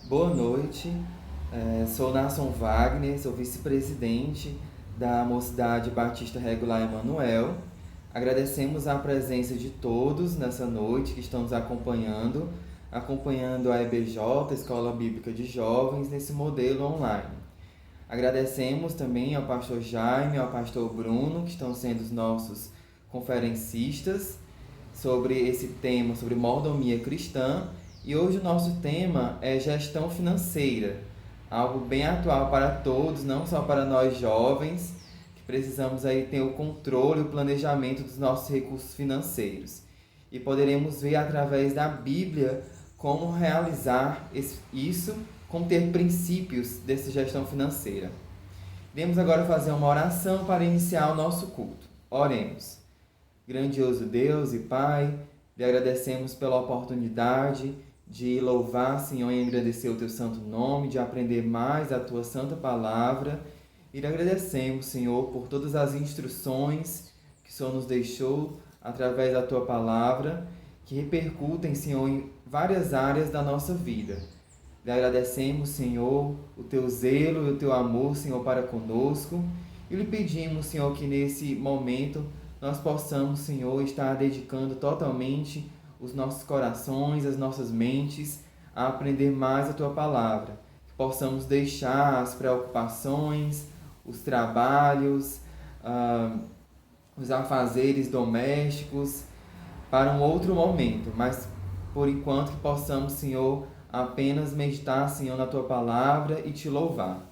Boa noite, sou Nason Wagner, sou vice-presidente da Mocidade Batista Regular Emanuel. Agradecemos a presença de todos nessa noite que estão nos acompanhando a EBJ, Escola Bíblica de Jovens, nesse modelo online. Agradecemos também ao pastor Jaime e ao pastor Bruno, que estão sendo os nossos conferencistas sobre esse tema, sobre mordomia cristã. E hoje o nosso tema é gestão financeira, algo bem atual para todos, não só para nós jovens, que precisamos aí ter o controle e o planejamento dos nossos recursos financeiros. E poderemos ver através da Bíblia como realizar isso, como ter princípios dessa gestão financeira. Iremos agora fazer uma oração para iniciar o nosso culto. Oremos. Grandioso Deus e Pai, lhe agradecemos pela oportunidade de louvar, Senhor, e agradecer o Teu santo nome, de aprender mais a Tua santa palavra. E lhe agradecemos, Senhor, por todas as instruções que o Senhor nos deixou através da Tua palavra, que repercutem, Senhor, em várias áreas da nossa vida. Lhe agradecemos, Senhor, o Teu zelo e o Teu amor, Senhor, para conosco. E lhe pedimos, Senhor, que nesse momento nós possamos, Senhor, estar dedicando totalmente os nossos corações, as nossas mentes a aprender mais a Tua palavra. Que possamos deixar as preocupações, os trabalhos, os afazeres domésticos para um outro momento, mas por enquanto que possamos, Senhor, apenas meditar, Senhor, na Tua palavra e Te louvar.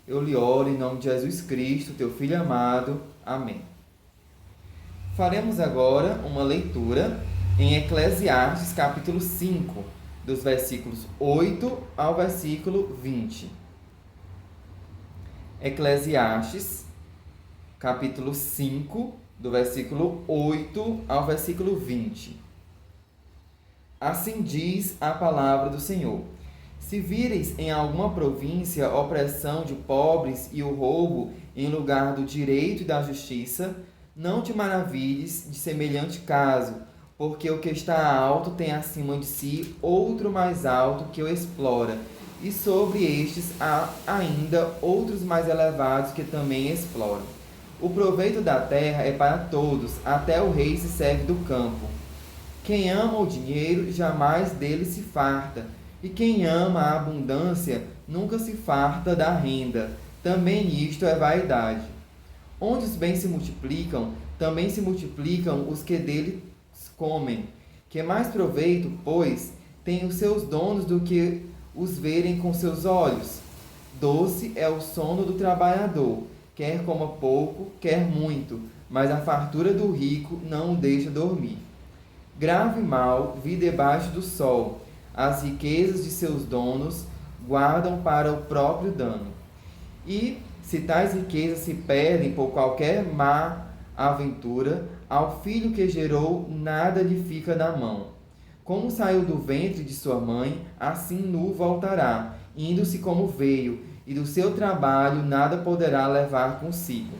Eu lhe oro em nome de Jesus Cristo, Teu Filho amado. Amém. Faremos agora uma leitura em Eclesiastes, capítulo 5, dos versículos 8 ao versículo 20. Eclesiastes, capítulo 5, do versículo 8 ao versículo 20. Assim diz a palavra do Senhor: se vireis em alguma província opressão de pobres e o roubo em lugar do direito e da justiça, não te maravilhes de semelhante caso, porque o que está alto tem acima de si outro mais alto que o explora, e sobre estes há ainda outros mais elevados que também exploram. O proveito da terra é para todos, até o rei se serve do campo. Quem ama o dinheiro jamais dele se farta, e quem ama a abundância nunca se farta da renda. Também isto é vaidade. Onde os bens se multiplicam, também se multiplicam os que dele comem. Que mais proveito, pois, tem os seus donos do que os verem com seus olhos? Doce é o sono do trabalhador, quer coma pouco, quer muito, mas a fartura do rico não o deixa dormir. Grave mal vi debaixo do sol, as riquezas de seus donos guardam para o próprio dano. E, se tais riquezas se perdem por qualquer má aventura, ao filho que gerou nada lhe fica na mão. Como saiu do ventre de sua mãe, assim nu voltará, indo-se como veio, e do seu trabalho nada poderá levar consigo.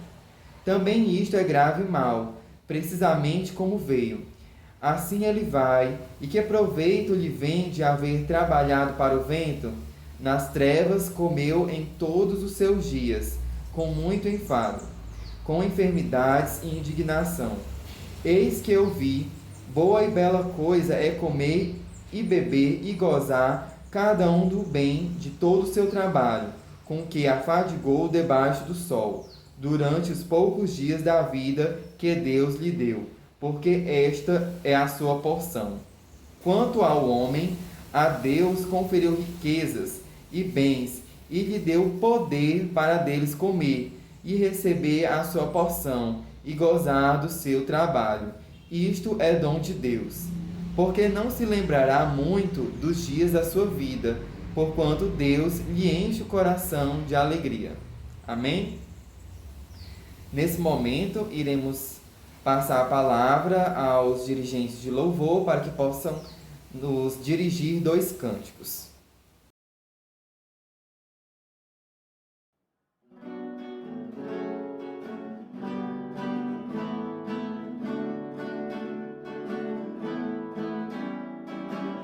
Também isto é grave mal, precisamente como veio. Assim ele vai, e que proveito lhe vem de haver trabalhado para o vento? Nas trevas comeu em todos os seus dias, com muito enfado, com enfermidades e indignação. Eis que eu vi, boa e bela coisa é comer e beber e gozar, cada um do bem de todo o seu trabalho, com que afadigou debaixo do sol, durante os poucos dias da vida que Deus lhe deu, porque esta é a sua porção. Quanto ao homem, a Deus conferiu riquezas e bens, e lhe deu poder para deles comer, e receber a sua porção, e gozar do seu trabalho. Isto é dom de Deus. Porque não se lembrará muito dos dias da sua vida, porquanto Deus lhe enche o coração de alegria. Amém? Nesse momento, iremos passar a palavra aos dirigentes de louvor para que possam nos dirigir 2 cânticos.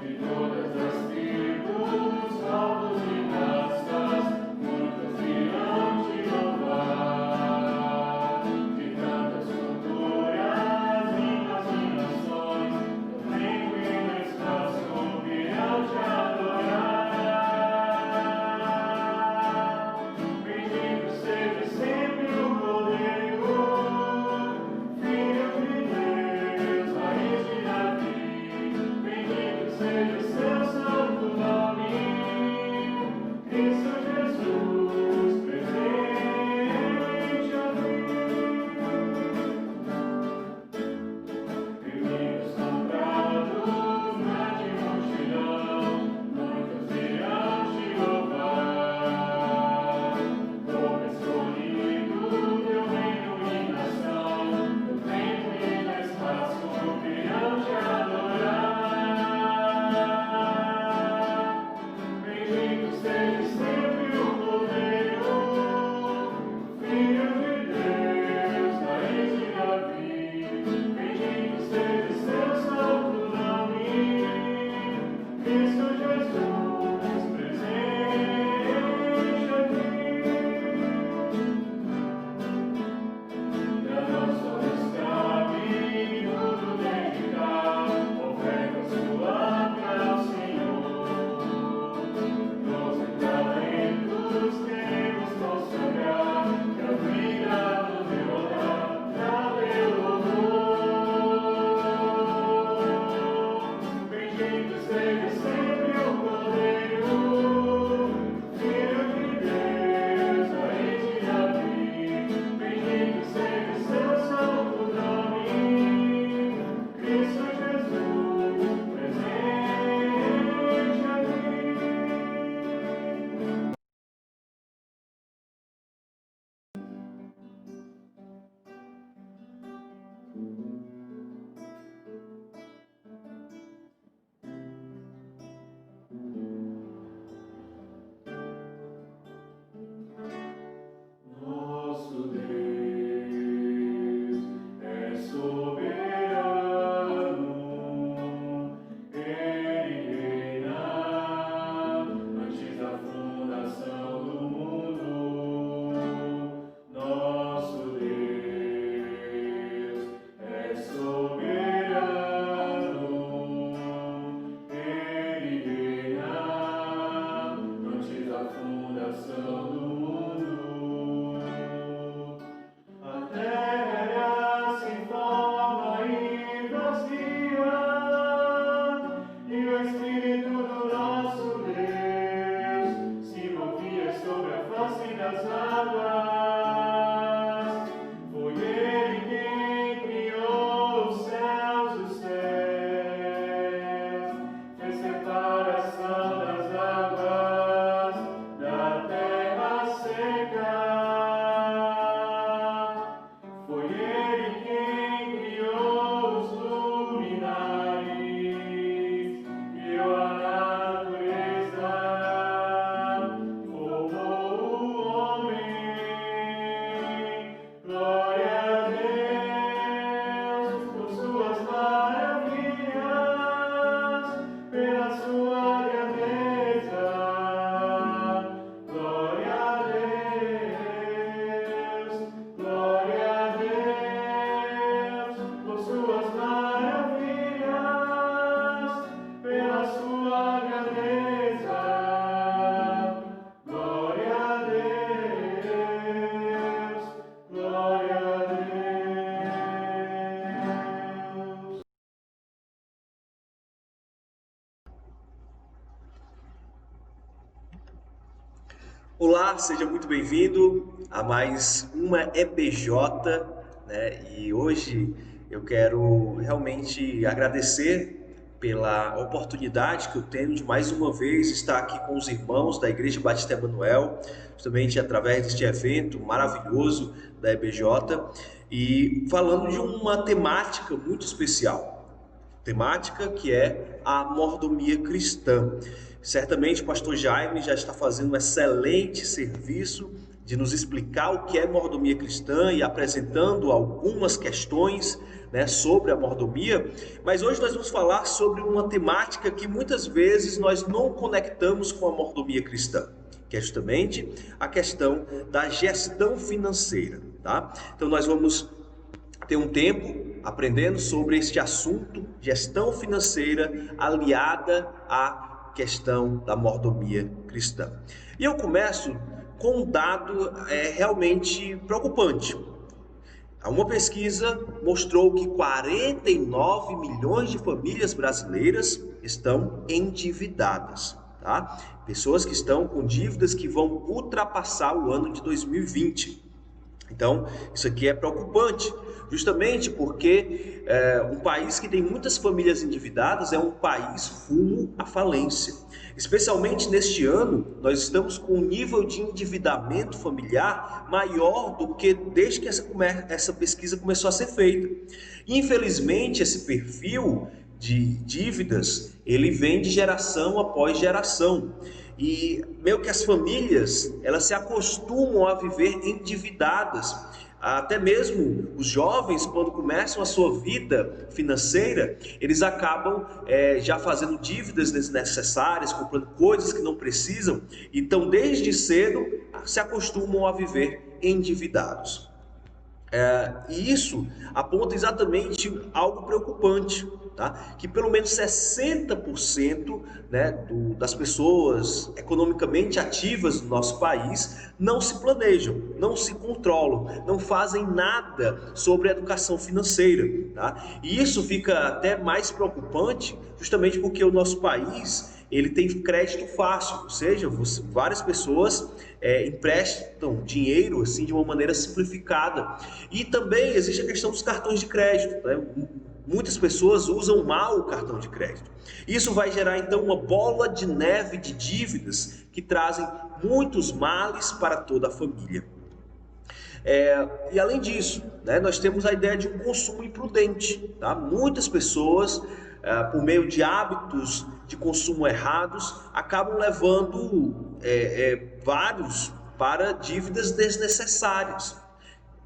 De todas as tribos, povos Olá, seja muito bem-vindo a mais uma EBJ, né? E hoje eu quero realmente agradecer pela oportunidade que eu tenho de mais uma vez estar aqui com os irmãos da Igreja Batista Emanuel, justamente através deste evento maravilhoso da EBJ e falando de uma temática muito especial. Temática que é a mordomia cristã. Certamente o pastor Jaime já está fazendo um excelente serviço de nos explicar o que é mordomia cristã e apresentando algumas questões, né, sobre a mordomia, mas hoje nós vamos falar sobre uma temática que muitas vezes nós não conectamos com a mordomia cristã, que é justamente a questão da gestão financeira, tá? Então nós vamos ter um tempo aprendendo sobre este assunto, gestão financeira aliada à questão da mordomia cristã. E eu começo com um dado realmente preocupante. Uma pesquisa mostrou que 49 milhões de famílias brasileiras estão endividadas, tá? Pessoas que estão com dívidas que vão ultrapassar o ano de 2020. Então, isso aqui é preocupante, justamente porque um país que tem muitas famílias endividadas é um país rumo à falência. Especialmente neste ano, nós estamos com um nível de endividamento familiar maior do que desde que essa pesquisa começou a ser feita. Infelizmente, esse perfil de dívidas, ele vem de geração após geração. E meio que as famílias, elas se acostumam a viver endividadas. Até mesmo os jovens, quando começam a sua vida financeira, eles acabam já fazendo dívidas desnecessárias, comprando coisas que não precisam. Então, desde cedo, se acostumam a viver endividados. E isso aponta exatamente algo preocupante, tá? Que pelo menos 60%, né, das pessoas economicamente ativas do nosso país não se planejam, não se controlam, não fazem nada sobre a educação financeira, tá? E isso fica até mais preocupante justamente porque o nosso país ele tem crédito fácil, ou seja, várias pessoas emprestam dinheiro assim de uma maneira simplificada. E também existe a questão dos cartões de crédito, né? Muitas pessoas usam mal o cartão de crédito. Isso vai gerar então uma bola de neve de dívidas que trazem muitos males para toda a família. E além disso, né, nós temos a ideia de um consumo imprudente, tá? Muitas pessoas, por meio de hábitos de consumo errados, acabam levando vários para dívidas desnecessárias.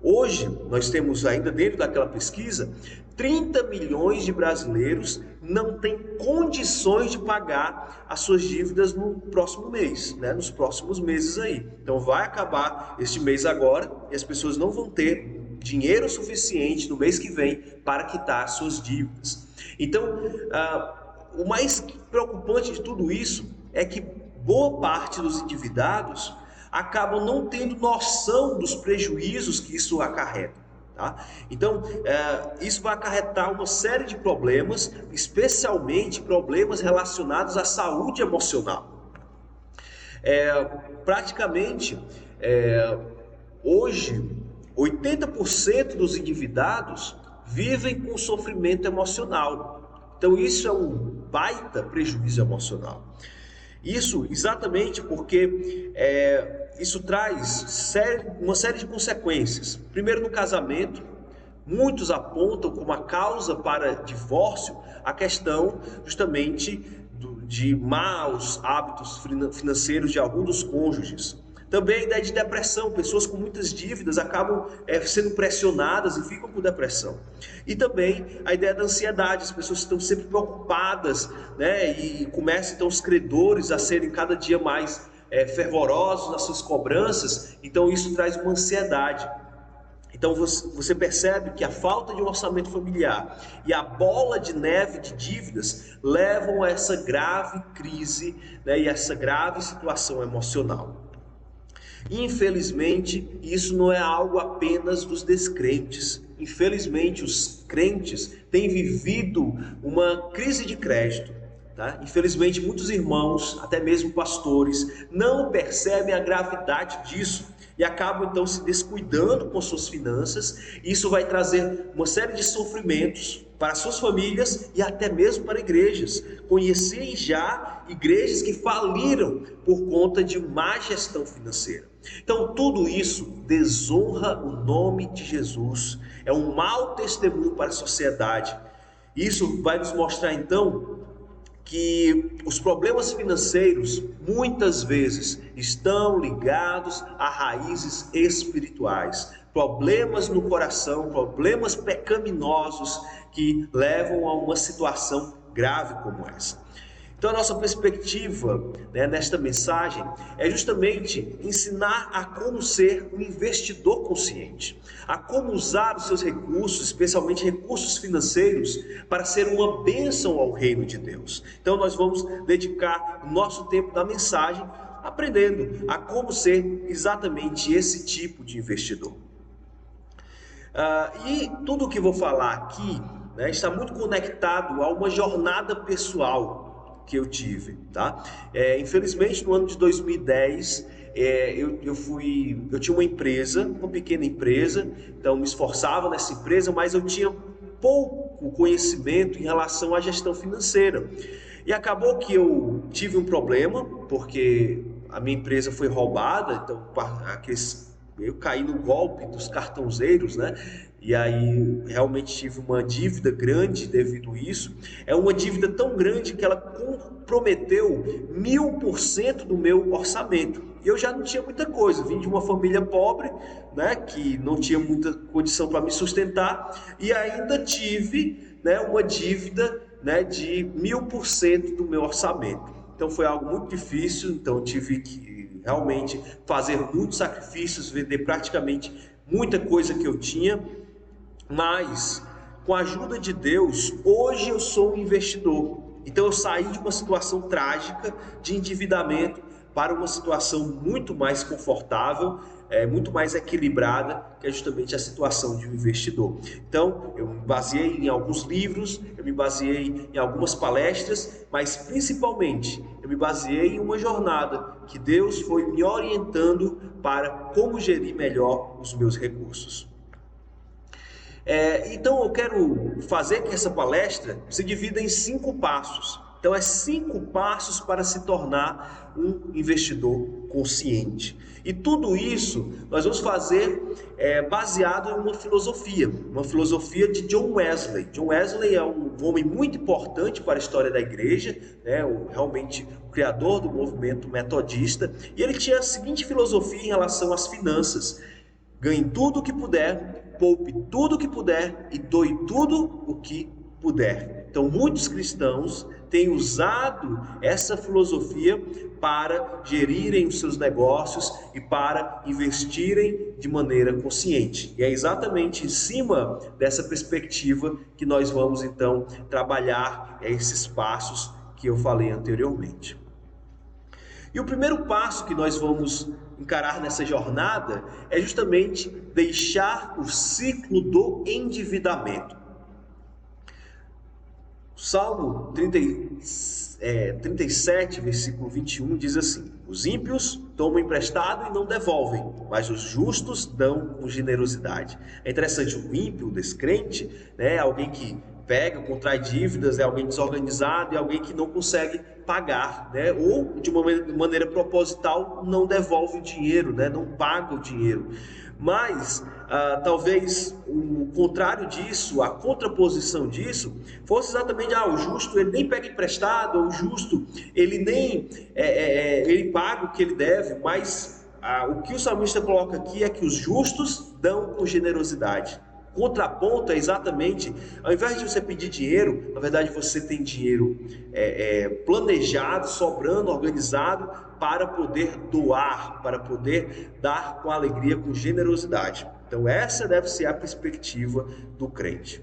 Hoje, nós temos ainda dentro daquela pesquisa, 30 milhões de brasileiros não têm condições de pagar as suas dívidas no próximo mês, né? Nos próximos meses aí. Então vai acabar este mês agora e as pessoas não vão ter dinheiro suficiente no mês que vem para quitar as suas dívidas. Então, o mais preocupante de tudo isso é que boa parte dos endividados acabam não tendo noção dos prejuízos que isso acarreta. Tá? Então, isso vai acarretar uma série de problemas, especialmente problemas relacionados à saúde emocional. Praticamente, hoje, 80% dos endividados vivem com sofrimento emocional. Então, isso é um baita prejuízo emocional. Isso exatamente porque isso traz uma série de consequências. Primeiro, no casamento, muitos apontam como a causa para divórcio a questão justamente de maus hábitos financeiros de algum dos cônjuges. Também a ideia de depressão, pessoas com muitas dívidas acabam sendo pressionadas e ficam com depressão. E também a ideia da ansiedade, as pessoas estão sempre preocupadas, né? E começam então os credores a serem cada dia mais fervorosos nas suas cobranças, então isso traz uma ansiedade. Então você percebe que a falta de um orçamento familiar e a bola de neve de dívidas levam a essa grave crise, né, e essa grave situação emocional. Infelizmente, isso não é algo apenas dos descrentes. Infelizmente, os crentes têm vivido uma crise de crédito. Tá? Infelizmente, muitos irmãos, até mesmo pastores, não percebem a gravidade disso e acabam então se descuidando com suas finanças. Isso vai trazer uma série de sofrimentos para suas famílias e até mesmo para igrejas. Conheci já igrejas que faliram por conta de má gestão financeira. Então, tudo isso desonra o nome de Jesus, é um mau testemunho para a sociedade. Isso vai nos mostrar então que os problemas financeiros muitas vezes estão ligados a raízes espirituais, problemas no coração, problemas pecaminosos que levam a uma situação grave como essa. Então a nossa perspectiva, nesta mensagem é justamente ensinar a como ser um investidor consciente, a como usar os seus recursos, especialmente recursos financeiros, para ser uma bênção ao reino de Deus. Então nós vamos dedicar o nosso tempo da mensagem aprendendo a como ser exatamente esse tipo de investidor. E tudo o que vou falar aqui, está muito conectado a uma jornada pessoal que eu tive, tá? Infelizmente, no ano de 2010, eu tinha uma empresa, uma pequena empresa, então me esforçava nessa empresa, mas eu tinha pouco conhecimento em relação à gestão financeira. E acabou que eu tive um problema, porque a minha empresa foi roubada, então eu caí no golpe dos cartãozeiros, E aí realmente tive uma dívida grande devido a isso. É uma dívida tão grande que ela comprometeu 1000% do meu orçamento. E eu já não tinha muita coisa, vim de uma família pobre, que não tinha muita condição para me sustentar, e ainda tive, uma dívida, de 1000% do meu orçamento. Então foi algo muito difícil, então tive que realmente fazer muitos sacrifícios, vender praticamente muita coisa que eu tinha, mas com a ajuda de Deus, hoje eu sou um investidor. Então eu saí de uma situação trágica de endividamento para uma situação muito mais confortável, muito mais equilibrada, que é justamente a situação de um investidor. Então eu me baseei em alguns livros, eu me baseei em algumas palestras, mas principalmente eu me baseei em uma jornada que Deus foi me orientando para como gerir melhor os meus recursos. Então eu quero fazer que essa palestra se divida em 5 passos. Então 5 passos para se tornar um investidor consciente. E tudo isso nós vamos fazer baseado em uma filosofia de John Wesley. John Wesley é um homem muito importante para a história da igreja, realmente o criador do movimento metodista, e ele tinha a seguinte filosofia em relação às finanças: ganhe tudo o que puder, poupe tudo o que puder e doe tudo o que puder. Então muitos cristãos têm usado essa filosofia para gerirem os seus negócios e para investirem de maneira consciente. E é exatamente em cima dessa perspectiva que nós vamos então trabalhar esses passos que eu falei anteriormente. E o primeiro passo que nós vamos encarar nessa jornada é justamente deixar o ciclo do endividamento. O Salmo 37, versículo 21 diz assim: os ímpios tomam emprestado e não devolvem, mas os justos dão com generosidade. É interessante, o ímpio, o descrente, é alguém que pega, contrai dívidas, é alguém desorganizado, é alguém que não consegue pagar, ou de uma maneira proposital não devolve o dinheiro, não paga o dinheiro. Mas talvez o contrário disso, a contraposição disso, fosse exatamente o justo ele nem pega emprestado, ou o justo ele nem ele paga o que ele deve, mas o que o salmista coloca aqui é que os justos dão com generosidade. Contraponto é exatamente, ao invés de você pedir dinheiro, na verdade você tem dinheiro planejado, sobrando, organizado, para poder doar, para poder dar com alegria, com generosidade. Então essa deve ser a perspectiva do crente.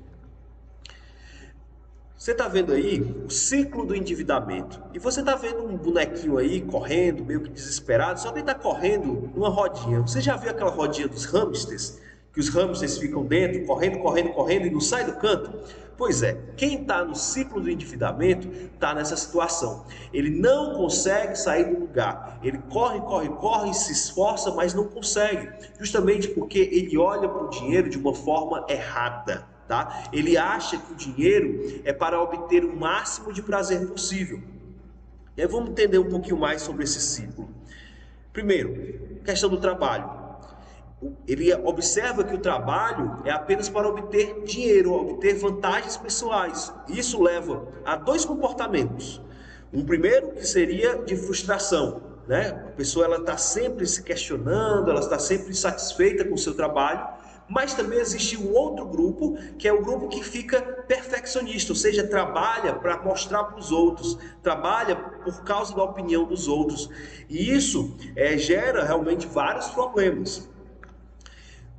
Você está vendo aí o ciclo do endividamento, e você está vendo um bonequinho aí correndo, meio que desesperado, só que ele está correndo numa rodinha. Você já viu aquela rodinha dos hamsters? que os hamsters ficam dentro, correndo, correndo, correndo e não sai do canto? Pois é, quem está no ciclo do endividamento está nessa situação. Ele não consegue sair do lugar. Ele corre, corre, corre, se esforça, mas não consegue. Justamente porque ele olha para o dinheiro de uma forma errada. Tá? Ele acha que o dinheiro é para obter o máximo de prazer possível. E aí vamos entender um pouquinho mais sobre esse ciclo. Primeiro, questão do trabalho. Ele observa que o trabalho é apenas para obter dinheiro, obter vantagens pessoais. Isso leva a dois comportamentos. Um primeiro que seria de frustração, né? A pessoa está sempre se questionando, ela está sempre insatisfeita com o seu trabalho. Mas também existe um outro grupo, que é o grupo que fica perfeccionista, ou seja, trabalha para mostrar para os outros, trabalha por causa da opinião dos outros. E isso gera realmente vários problemas.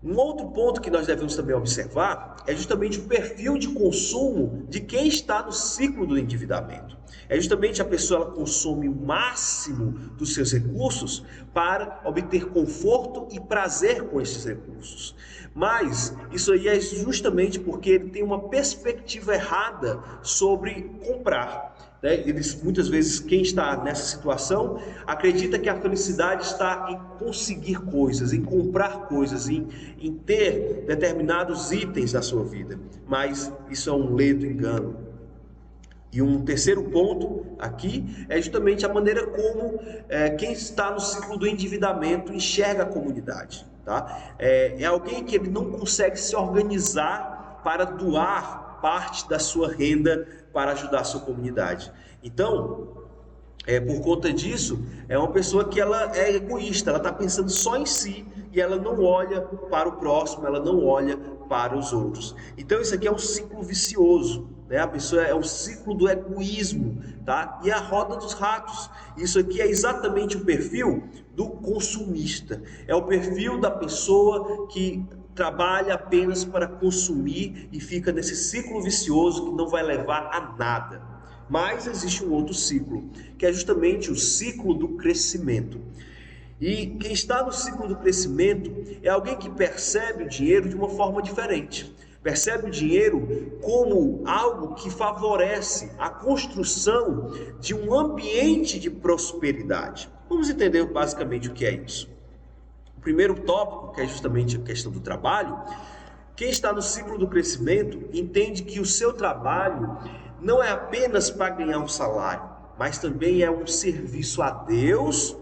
Um outro ponto que nós devemos também observar é justamente o perfil de consumo de quem está no ciclo do endividamento. É justamente a pessoa, ela consome o máximo dos seus recursos para obter conforto e prazer com esses recursos. Mas isso aí é justamente porque ele tem uma perspectiva errada sobre comprar. Muitas vezes, quem está nessa situação acredita que a felicidade está em conseguir coisas, em comprar coisas, em ter determinados itens na sua vida. Mas isso é um ledo engano. E um terceiro ponto aqui é justamente a maneira como quem está no ciclo do endividamento enxerga a comunidade. Tá? É alguém que ele não consegue se organizar para doar parte da sua renda para ajudar a sua comunidade. Então, por conta disso, é uma pessoa que ela é egoísta, ela está pensando só em si e ela não olha para o próximo, ela não olha para os outros. Então isso aqui é um ciclo vicioso, né? A pessoa é um ciclo do egoísmo, tá? E a roda dos ratos. Isso aqui é exatamente o perfil do consumista, é o perfil da pessoa que trabalha apenas para consumir e fica nesse ciclo vicioso que não vai levar a nada. Mas existe um outro ciclo, que é justamente o ciclo do crescimento. E quem está no ciclo do crescimento é alguém que percebe o dinheiro de uma forma diferente. Percebe o dinheiro como algo que favorece a construção de um ambiente de prosperidade. Vamos entender basicamente o que é isso. O primeiro tópico, que é justamente a questão do trabalho, quem está no ciclo do crescimento entende que o seu trabalho não é apenas para ganhar um salário, mas também é um serviço a Deus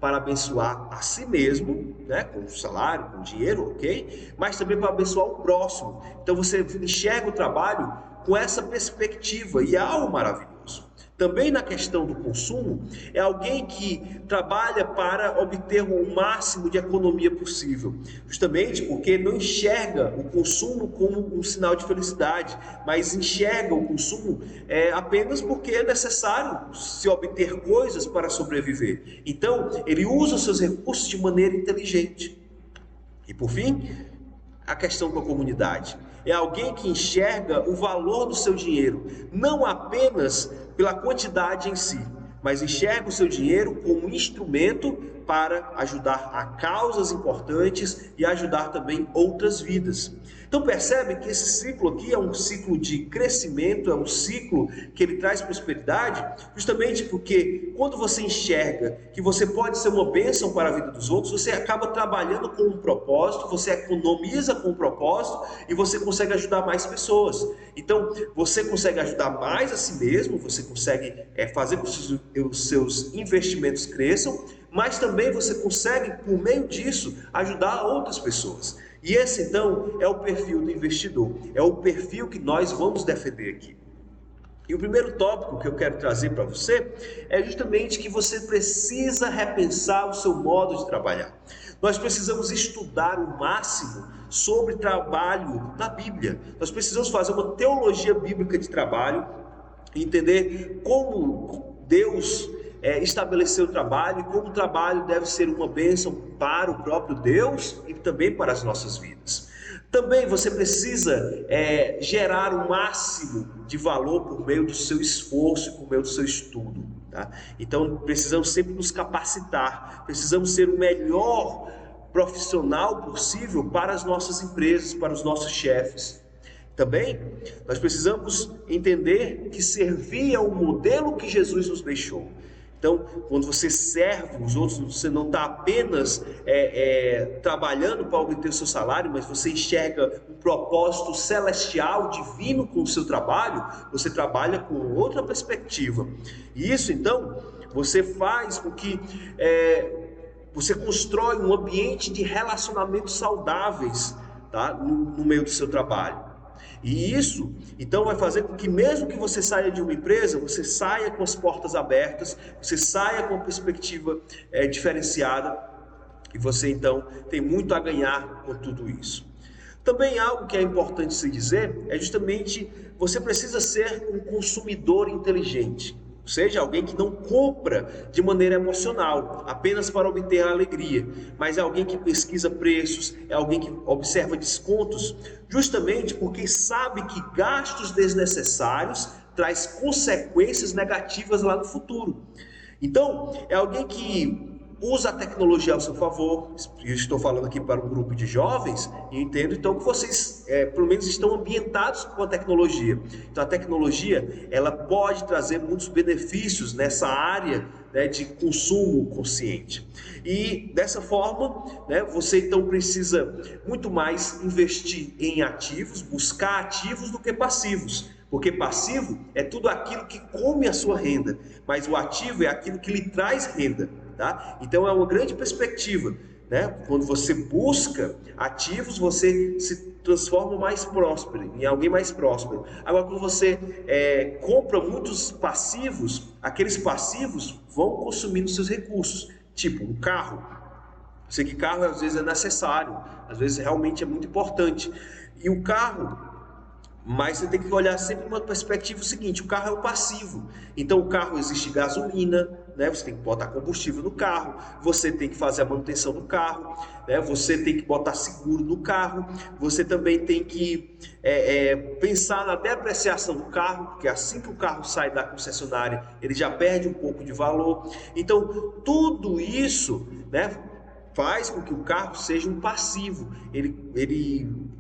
para abençoar a si mesmo, né, com o salário, com o dinheiro, ok? Mas também para abençoar o próximo. Então você enxerga o trabalho com essa perspectiva e é algo maravilhoso. Também na questão do consumo, é alguém que trabalha para obter o máximo de economia possível, justamente porque não enxerga o consumo como um sinal de felicidade, mas enxerga o consumo apenas porque é necessário se obter coisas para sobreviver. Então, ele usa os seus recursos de maneira inteligente. E por fim, a questão com a comunidade. É alguém que enxerga o valor do seu dinheiro, não apenas pela quantidade em si, mas enxerga o seu dinheiro como um instrumento para ajudar a causas importantes e ajudar também outras vidas. Então percebe que esse ciclo aqui é um ciclo de crescimento, é um ciclo que ele traz prosperidade, justamente porque quando você enxerga que você pode ser uma bênção para a vida dos outros, você acaba trabalhando com um propósito, você economiza com um propósito e você consegue ajudar mais pessoas. Então você consegue ajudar mais a si mesmo, você consegue fazer com que os seus investimentos cresçam, mas também você consegue, por meio disso, ajudar outras pessoas. E esse então é o perfil do investidor, é o perfil que nós vamos defender aqui. E o primeiro tópico que eu quero trazer para você é justamente que você precisa repensar o seu modo de trabalhar. Nós precisamos estudar o máximo sobre trabalho na Bíblia. Nós precisamos fazer uma teologia bíblica de trabalho, entender como Deus estabelecer o trabalho e como o trabalho deve ser uma bênção para o próprio Deus e também para as nossas vidas. Também você precisa gerar o máximo de valor por meio do seu esforço e por meio do seu estudo. Tá? Então precisamos sempre nos capacitar, precisamos ser o melhor profissional possível para as nossas empresas, para os nossos chefes. Também, nós precisamos entender que servir é o modelo que Jesus nos deixou. Então, quando você serve os outros, você não está apenas trabalhando para obter o seu salário, mas você enxerga um propósito celestial, divino com o seu trabalho, você trabalha com outra perspectiva. E isso, então, você faz com que você constrói um ambiente de relacionamentos saudáveis, tá? no meio do seu trabalho. E isso, então, vai fazer com que mesmo que você saia de uma empresa, você saia com as portas abertas, você saia com uma perspectiva diferenciada, e você, então, tem muito a ganhar com tudo isso. Também algo que é importante se dizer é justamente você precisa ser um consumidor inteligente. Ou seja, alguém que não compra de maneira emocional, apenas para obter a alegria, mas é alguém que pesquisa preços, é alguém que observa descontos, justamente porque sabe que gastos desnecessários traz consequências negativas lá no futuro. Então, é alguém que usa a tecnologia ao seu favor. Eu estou falando aqui para um grupo de jovens e entendo então que vocês pelo menos estão ambientados com a tecnologia. Então a tecnologia ela pode trazer muitos benefícios nessa área, né, de consumo consciente. E dessa forma, né, você então precisa muito mais investir em ativos, buscar ativos do que passivos. Porque passivo é tudo aquilo que come a sua renda, mas o ativo é aquilo que lhe traz renda. Tá? Então é uma grande perspectiva, né? Quando você busca ativos, você se transforma mais próspero, em alguém mais próspero. Agora, quando você compra muitos passivos, aqueles passivos vão consumindo seus recursos, tipo um carro. Eu sei que carro às vezes é necessário, às vezes realmente é muito importante. E o carro, mas você tem que olhar sempre uma perspectiva seguinte: o carro é o passivo. Então o carro existe gasolina, né? Você tem que botar combustível no carro, você tem que fazer a manutenção do carro, né? Você tem que botar seguro no carro, você também tem que pensar na depreciação do carro, porque assim que o carro sai da concessionária, ele já perde um pouco de valor. Então tudo isso, né, faz com que o carro seja um passivo.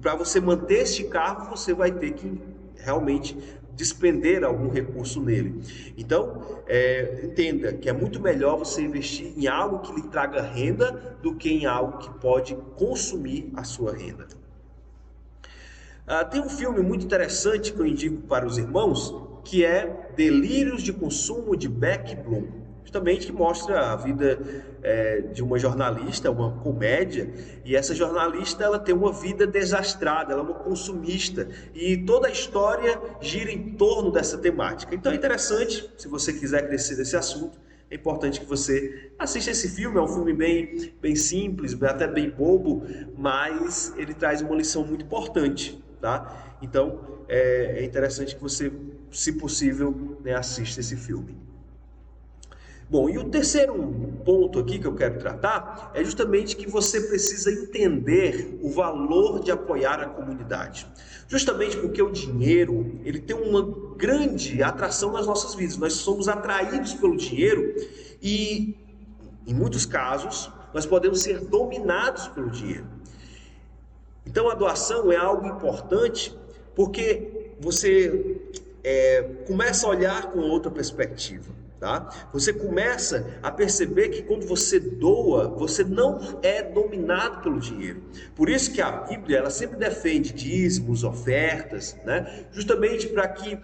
Para você manter este carro, você vai ter que realmente despender algum recurso nele. Então, entenda que é muito melhor você investir em algo que lhe traga renda do que em algo que pode consumir a sua renda. Tem um filme muito interessante que eu indico para os irmãos, que é Delírios de Consumo, de Beck Bloom. Justamente que mostra a vida de uma jornalista, uma comédia, e essa jornalista ela tem uma vida desastrada, ela é uma consumista, e toda a história gira em torno dessa temática. Então é interessante, se você quiser crescer nesse assunto, é importante que você assista esse filme. É um filme bem simples, até bem bobo, mas ele traz uma lição muito importante, tá? Então é interessante que você, se possível, né, assista esse filme. Bom, e o terceiro ponto aqui que eu quero tratar é justamente que você precisa entender o valor de apoiar a comunidade. Justamente porque o dinheiro, ele tem uma grande atração nas nossas vidas. Nós somos atraídos pelo dinheiro e, em muitos casos, nós podemos ser dominados pelo dinheiro. Então a doação é algo importante porque você começa a olhar com outra perspectiva. Tá? Você começa a perceber que quando você doa, você não é dominado pelo dinheiro. Por isso que a Bíblia ela sempre defende dízimos, ofertas, né? Justamente para que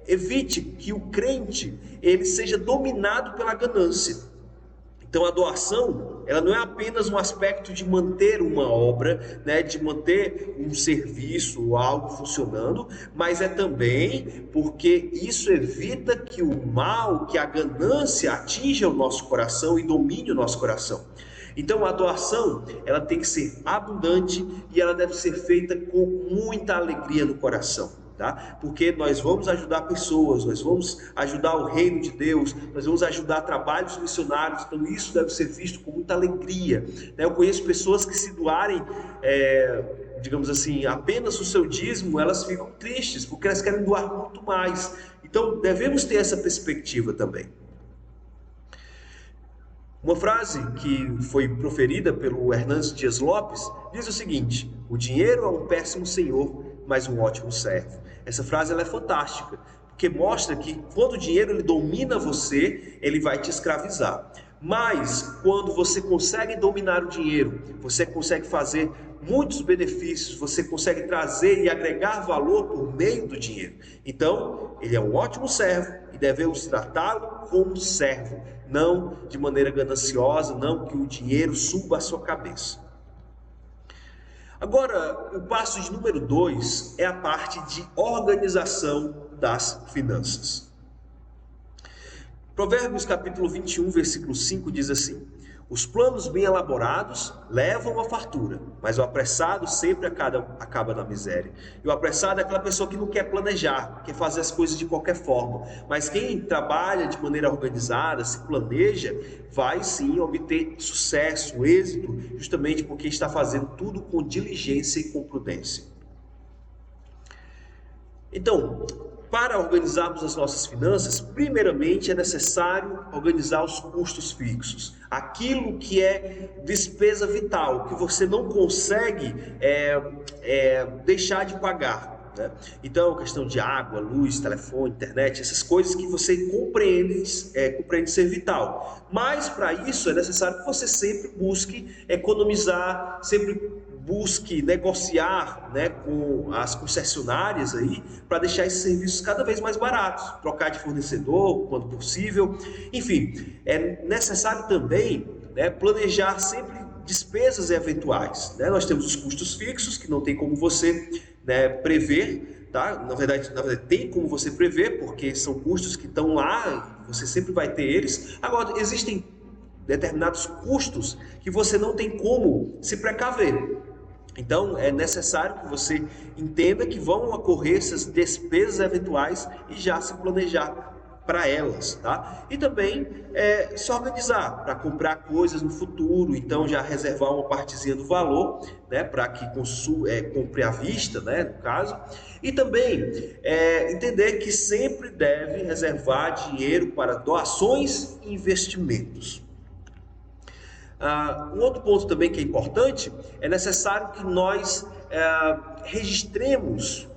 evite que o crente ele seja dominado pela ganância. Então a doação, ela não é apenas um aspecto de manter uma obra, né, de manter um serviço ou algo funcionando, mas é também porque isso evita que o mal, que a ganância atinja o nosso coração e domine o nosso coração. Então a doação, ela tem que ser abundante e ela deve ser feita com muita alegria no coração. Tá? Porque nós vamos ajudar pessoas, nós vamos ajudar o reino de Deus, nós vamos ajudar trabalhos missionários, então isso deve ser visto com muita alegria, né? Eu conheço pessoas que se doarem, digamos assim, apenas o seu dízimo, elas ficam tristes, porque elas querem doar muito mais. Então devemos ter essa perspectiva também. Uma frase que foi proferida pelo Hernandes Dias Lopes diz o seguinte: o dinheiro é um péssimo senhor, mas um ótimo servo. Essa frase ela é fantástica, porque mostra que quando o dinheiro ele domina você, ele vai te escravizar. Mas quando você consegue dominar o dinheiro, você consegue fazer muitos benefícios, você consegue trazer e agregar valor por meio do dinheiro. Então, ele é um ótimo servo e devemos tratá-lo como servo, não de maneira gananciosa, não que o dinheiro suba a sua cabeça. Agora, o passo de número 2 é a parte de organização das finanças. Provérbios capítulo 21, versículo 5 diz assim: os planos bem elaborados levam à fartura, mas o apressado sempre acaba na miséria. E o apressado é aquela pessoa que não quer planejar, quer fazer as coisas de qualquer forma. Mas quem trabalha de maneira organizada, se planeja, vai sim obter sucesso, êxito, justamente porque está fazendo tudo com diligência e com prudência. Então, para organizarmos as nossas finanças, primeiramente é necessário organizar os custos fixos. Aquilo que é despesa vital, que você não consegue deixar de pagar, né? Então, questão de água, luz, telefone, internet, essas coisas que você compreende ser vital. Mas para isso é necessário que você sempre busque economizar, sempre busque negociar, né, com as concessionárias aí para deixar esses serviços cada vez mais baratos, trocar de fornecedor quando possível. Enfim, é necessário também, né, planejar sempre despesas eventuais, né? Nós temos os custos fixos que não tem como você, né, prever, tá? Na verdade tem como você prever, porque são custos que estão lá e você sempre vai ter eles. Agora existem determinados custos que você não tem como se precaver. Então é necessário que você entenda que vão ocorrer essas despesas eventuais e já se planejar para elas, tá? E também se organizar para comprar coisas no futuro, então já reservar uma partezinha do valor, né, para que compre à vista, né, no caso. E também entender que sempre deve reservar dinheiro para doações e investimentos. Um outro ponto também que é importante, é necessário que nós registremos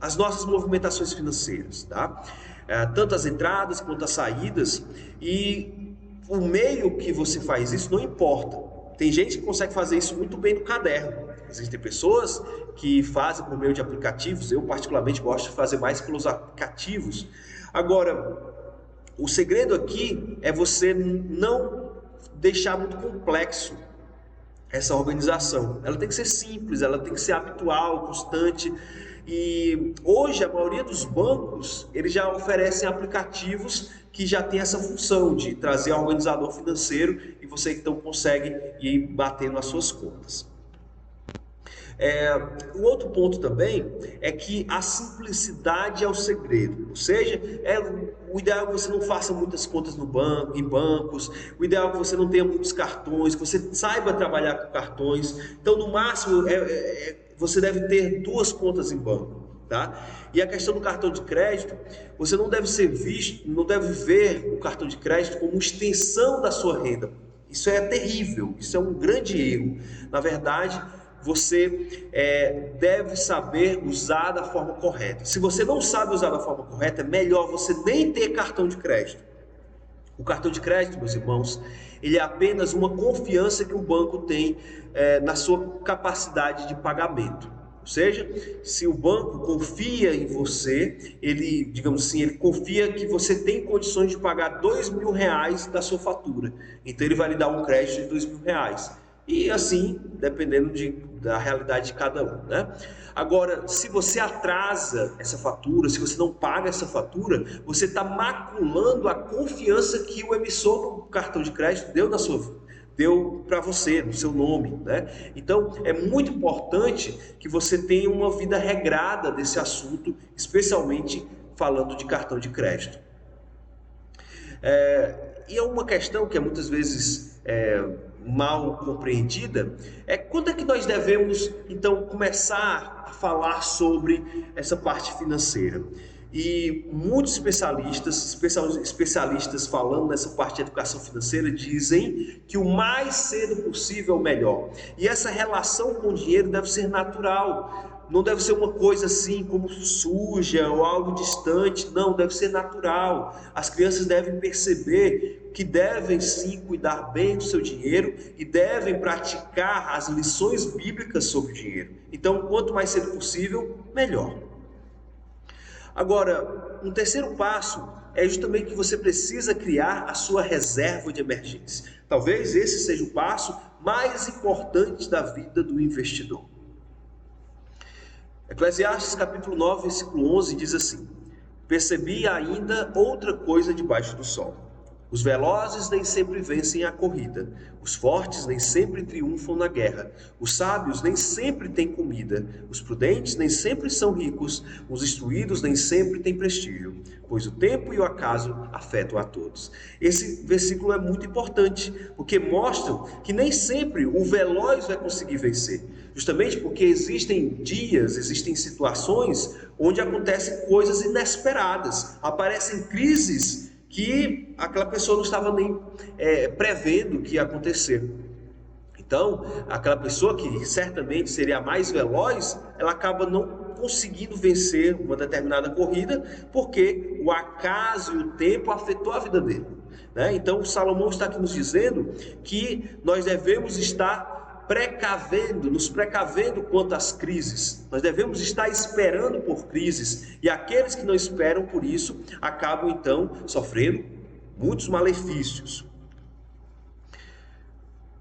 as nossas movimentações financeiras, tá? Tanto as entradas quanto as saídas, e o meio que você faz isso não importa. Tem gente que consegue fazer isso muito bem no caderno. Existem pessoas que fazem por meio de aplicativos, eu particularmente gosto de fazer mais pelos aplicativos. Agora, o segredo aqui é você não deixar muito complexo essa organização. Ela tem que ser simples, ela tem que ser habitual, constante. E hoje a maioria dos bancos, eles já oferecem aplicativos que já tem essa função de trazer um organizador financeiro e você então consegue ir batendo as suas contas. O outro ponto também é que a simplicidade é o segredo, ou seja, o ideal é que você não faça muitas contas em bancos, o ideal é que você não tenha muitos cartões, que você saiba trabalhar com cartões. Então, no máximo, você deve ter 2 contas em banco, tá? E a questão do cartão de crédito, você não deve ver o cartão de crédito como extensão da sua renda. Isso é terrível, isso é um grande erro. Na verdade, você deve saber usar da forma correta. Se você não sabe usar da forma correta, é melhor você nem ter cartão de crédito. O cartão de crédito, meus irmãos, ele é apenas uma confiança que o banco tem na sua capacidade de pagamento. Ou seja, se o banco confia em você, digamos assim, ele confia que você tem condições de pagar R$2.000 da sua fatura. Então ele vai lhe dar um crédito de R$2.000. E assim, dependendo da realidade de cada um, né? Agora, se você atrasa essa fatura, se você não paga essa fatura, você está maculando a confiança que o emissor do cartão de crédito deu para você, no seu nome, né? Então, é muito importante que você tenha uma vida regrada desse assunto, especialmente falando de cartão de crédito. E é uma questão que é muitas vezes mal compreendida, quando é que nós devemos então começar a falar sobre essa parte financeira? E muitos especialistas falando nessa parte de educação financeira dizem que o mais cedo possível é o melhor. E essa relação com o dinheiro deve ser natural. Não deve ser uma coisa assim como suja ou algo distante. Não, deve ser natural. As crianças devem perceber que devem sim cuidar bem do seu dinheiro e devem praticar as lições bíblicas sobre o dinheiro. Então, quanto mais cedo possível, melhor. Agora, um terceiro passo é justamente que você precisa criar a sua reserva de emergência. Talvez esse seja o passo mais importante da vida do investidor. Eclesiastes capítulo 9, versículo 11 diz assim: percebi ainda outra coisa debaixo do sol. Os velozes nem sempre vencem a corrida, os fortes nem sempre triunfam na guerra, os sábios nem sempre têm comida, os prudentes nem sempre são ricos, os instruídos nem sempre têm prestígio, pois o tempo e o acaso afetam a todos. Esse versículo é muito importante, porque mostra que nem sempre o veloz vai conseguir vencer, justamente porque existem dias, existem situações onde acontecem coisas inesperadas, aparecem crises que aquela pessoa não estava nem prevendo que ia acontecer. Então, aquela pessoa que certamente seria a mais veloz, ela acaba não conseguindo vencer uma determinada corrida, porque o acaso e o tempo afetou a vida dele, né? Então, Salomão está aqui nos dizendo que nós devemos estar nos precavendo quanto às crises. Nós devemos estar esperando por crises, e aqueles que não esperam por isso acabam então sofrendo muitos malefícios.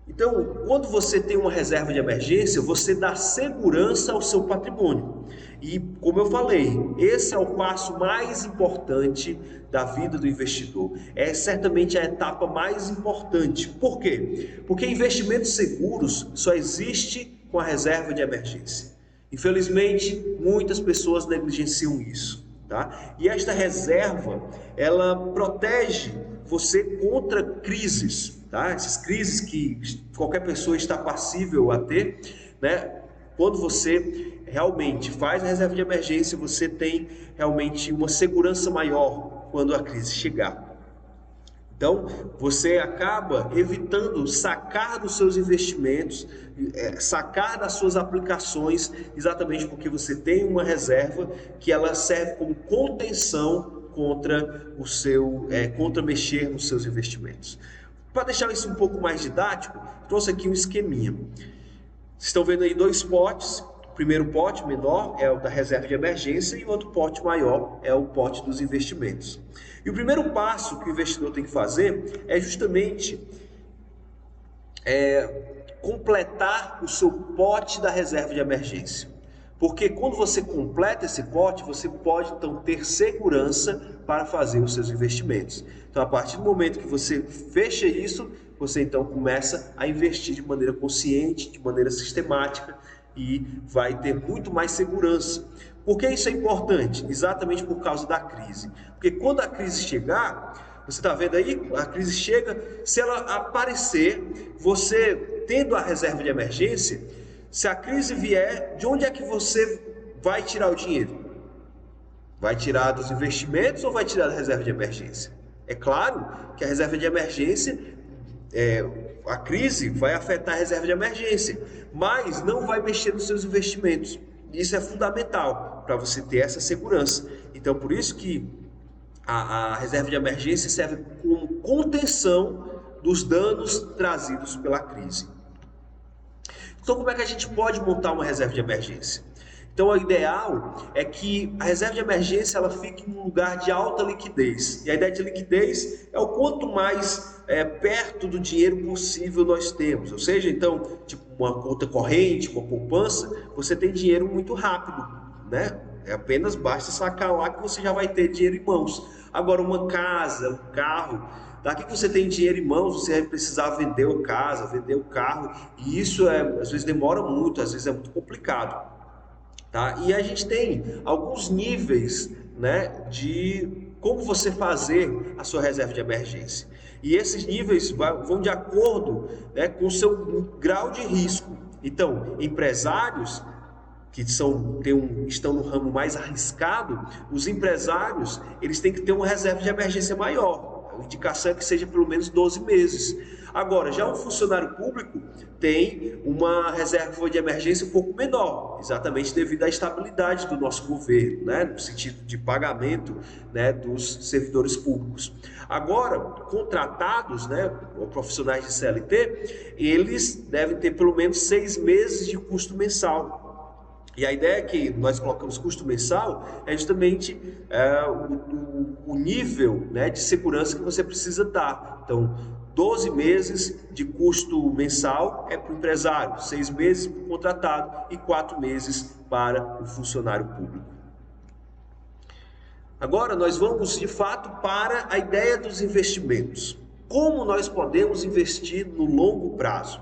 Então, quando você tem uma reserva de emergência, você dá segurança ao seu patrimônio. E, como eu falei, esse é o passo mais importante da vida do investidor. É certamente a etapa mais importante. Por quê? Porque investimentos seguros só existe com a reserva de emergência. Infelizmente, muitas pessoas negligenciam isso, tá? E esta reserva, ela protege você contra crises, tá? Essas crises que qualquer pessoa está passível a ter, né? Quando você realmente faz a reserva de emergência, você tem realmente uma segurança maior quando a crise chegar. Então, você acaba evitando sacar dos seus investimentos, sacar das suas aplicações, exatamente porque você tem uma reserva que ela serve como contenção contra mexer nos seus investimentos. Para deixar isso um pouco mais didático, trouxe aqui um esqueminha. Vocês estão vendo aí dois potes. O primeiro pote menor é o da reserva de emergência e o outro pote maior é o pote dos investimentos. E o primeiro passo que o investidor tem que fazer é justamente completar o seu pote da reserva de emergência. Porque quando você completa esse pote, você pode então ter segurança para fazer os seus investimentos. Então, a partir do momento que você fecha isso, você então começa a investir de maneira consciente, de maneira sistemática, e vai ter muito mais segurança. Por que isso é importante? Exatamente por causa da crise. Porque quando a crise chegar, você está vendo aí, a crise chega, se ela aparecer, você tendo a reserva de emergência, se a crise vier, de onde é que você vai tirar o dinheiro? Vai tirar dos investimentos ou vai tirar da reserva de emergência? É claro que a reserva de emergência, a crise vai afetar a reserva de emergência, mas não vai mexer nos seus investimentos. Isso é fundamental para você ter essa segurança. Então, por isso que a reserva de emergência serve como contenção dos danos trazidos pela crise. Então, como é que a gente pode montar uma reserva de emergência? Então, o ideal é que a reserva de emergência ela fique em um lugar de alta liquidez. E a ideia de liquidez é o quanto mais perto do dinheiro possível nós temos. Ou seja, então, tipo uma conta corrente, uma poupança, você tem dinheiro muito rápido, né? Apenas basta sacar lá que você já vai ter dinheiro em mãos. Agora, uma casa, um carro, daqui que você tem dinheiro em mãos, você vai precisar vender a casa, vender o carro, e isso às vezes demora muito, às vezes é muito complicado, tá? E a gente tem alguns níveis, né, de como você fazer a sua reserva de emergência. E esses níveis vão de acordo, né, com o seu grau de risco. Então, empresários que estão no ramo mais arriscado, os empresários eles têm que ter uma reserva de emergência maior. A indicação é que seja pelo menos 12 meses. Agora, já um funcionário público tem uma reserva de emergência um pouco menor, exatamente devido à estabilidade do nosso governo, né, no sentido de pagamento, né, dos servidores públicos. Agora, contratados, né, ou profissionais de CLT, eles devem ter pelo menos 6 meses de custo mensal. E a ideia que nós colocamos custo mensal é justamente o nível, né, de segurança que você precisa dar. Então, 12 meses de custo mensal é para o empresário, 6 meses para o contratado e 4 meses para o funcionário público. Agora nós vamos de fato para a ideia dos investimentos. Como nós podemos investir no longo prazo?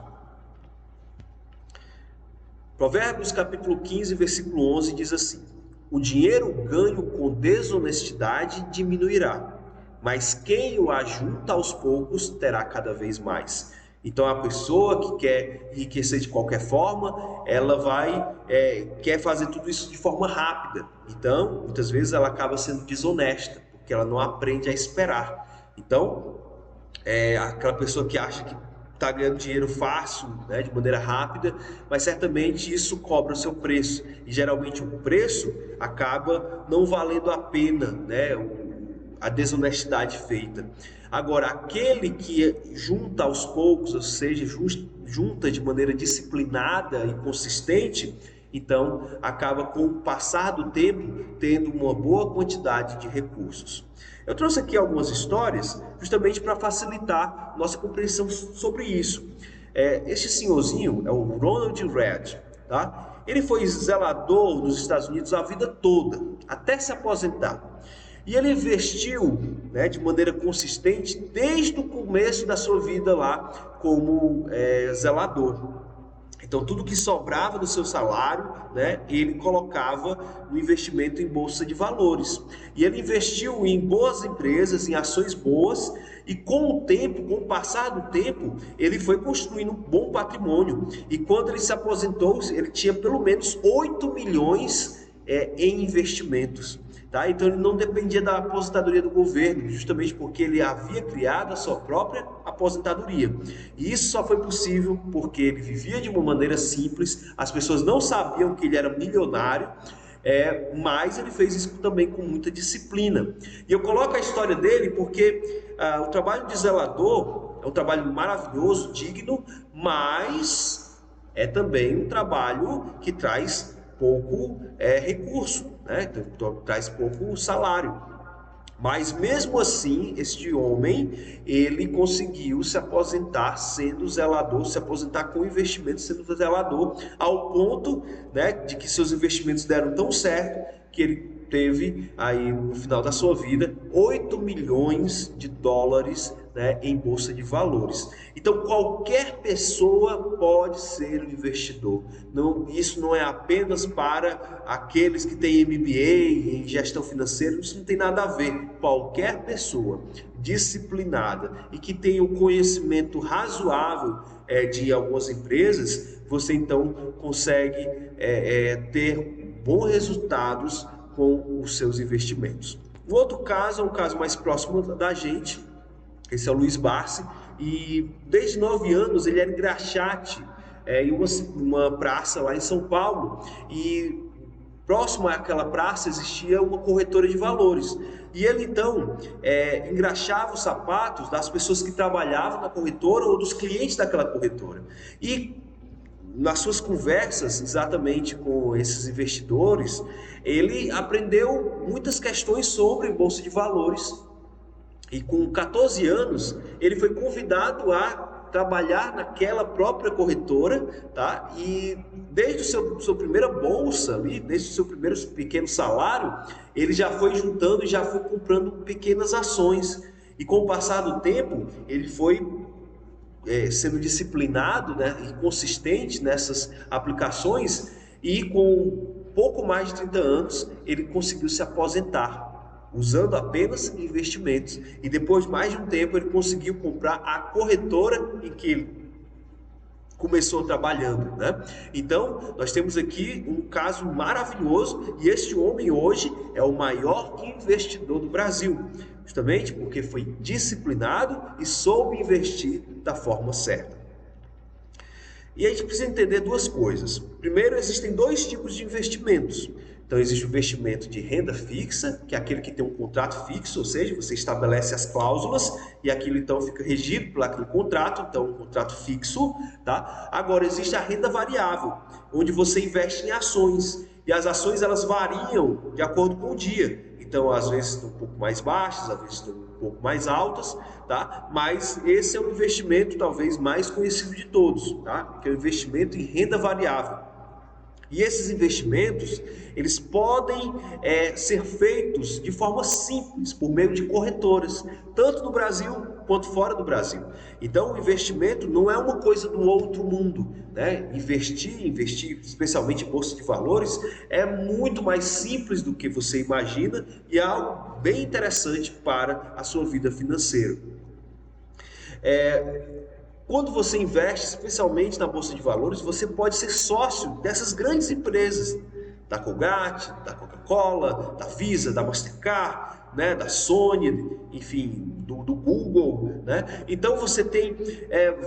Provérbios capítulo 15, versículo 11 diz assim: o dinheiro ganho com desonestidade diminuirá, mas quem o ajunta aos poucos terá cada vez mais. Então a pessoa que quer enriquecer de qualquer forma, ela quer fazer tudo isso de forma rápida. Então, muitas vezes ela acaba sendo desonesta, porque ela não aprende a esperar. Então, aquela pessoa que acha que está ganhando dinheiro fácil, né, de maneira rápida, mas certamente isso cobra o seu preço. E geralmente o preço acaba não valendo a pena, né, a desonestidade feita. Agora, aquele que junta aos poucos, ou seja, junta de maneira disciplinada e consistente, então acaba com o passar do tempo tendo uma boa quantidade de recursos. Eu trouxe aqui algumas histórias justamente para facilitar nossa compreensão sobre isso. Este senhorzinho é o Ronald Reagan, tá? Ele foi zelador nos Estados Unidos a vida toda, até se aposentar. E ele investiu, né, de maneira consistente desde o começo da sua vida lá como zelador. Então, tudo que sobrava do seu salário, né, ele colocava no investimento em bolsa de valores. E ele investiu em boas empresas, em ações boas, e com o tempo, com o passar do tempo, ele foi construindo um bom patrimônio. E quando ele se aposentou, ele tinha pelo menos 8 milhões em investimentos. Tá? Então ele não dependia da aposentadoria do governo, justamente porque ele havia criado a sua própria aposentadoria. E isso só foi possível porque ele vivia de uma maneira simples, as pessoas não sabiam que ele era milionário, mas ele fez isso também com muita disciplina. E eu coloco a história dele porque o trabalho de zelador é um trabalho maravilhoso, digno, mas é também um trabalho que traz pouco recurso, né? Então, traz pouco salário. Mas mesmo assim, este homem, ele conseguiu se aposentar sendo zelador, se aposentar com investimento sendo zelador, ao ponto, né, de que seus investimentos deram tão certo que ele teve aí no final da sua vida 8 milhões de dólares, né, em bolsa de valores. Então qualquer pessoa pode ser um investidor. Isso não é apenas para aqueles que têm MBA em gestão financeira, isso não tem nada a ver. Qualquer pessoa disciplinada e que tenha o conhecimento razoável de algumas empresas, você então consegue ter bons resultados com os seus investimentos. O outro caso é um caso mais próximo da gente. Esse é o Luiz Barsi, e desde 9 anos ele era engraxate em uma praça lá em São Paulo, e próximo àquela praça existia uma corretora de valores. E ele então engraxava os sapatos das pessoas que trabalhavam na corretora ou dos clientes daquela corretora. E nas suas conversas exatamente com esses investidores, ele aprendeu muitas questões sobre bolsa de valores. E com 14 anos, ele foi convidado a trabalhar naquela própria corretora, tá? E desde sua primeira bolsa, ali, desde o seu primeiro pequeno salário, ele já foi juntando e já foi comprando pequenas ações. E com o passar do tempo, ele foi sendo disciplinado, né, e consistente nessas aplicações, e com pouco mais de 30 anos, ele conseguiu se aposentar, usando apenas investimentos. E depois de mais de um tempo ele conseguiu comprar a corretora em que começou trabalhando, né? Então, nós temos aqui um caso maravilhoso e este homem hoje é o maior investidor do Brasil, justamente porque foi disciplinado e soube investir da forma certa. E a gente precisa entender duas coisas. Primeiro, existem dois tipos de investimentos. Então, existe o investimento de renda fixa, que é aquele que tem um contrato fixo, ou seja, você estabelece as cláusulas e aquilo então fica regido por aquele contrato, então um contrato fixo, tá? Agora, existe a renda variável, onde você investe em ações, e as ações elas variam de acordo com o dia. Então, às vezes estão um pouco mais baixas, às vezes estão um pouco mais altas, tá? Mas esse é o investimento talvez mais conhecido de todos, tá? Que é o investimento em renda variável. E esses investimentos, eles podem ser feitos de forma simples, por meio de corretoras, tanto no Brasil quanto fora do Brasil. Então, o investimento não é uma coisa do outro mundo, né? Investir, especialmente em bolsa de valores, é muito mais simples do que você imagina e é algo bem interessante para a sua vida financeira. Quando você investe, especialmente na Bolsa de Valores, você pode ser sócio dessas grandes empresas, da Colgate, da Coca-Cola, da Visa, da Mastercard, né, da Sony, enfim, do Google, né? Então você tem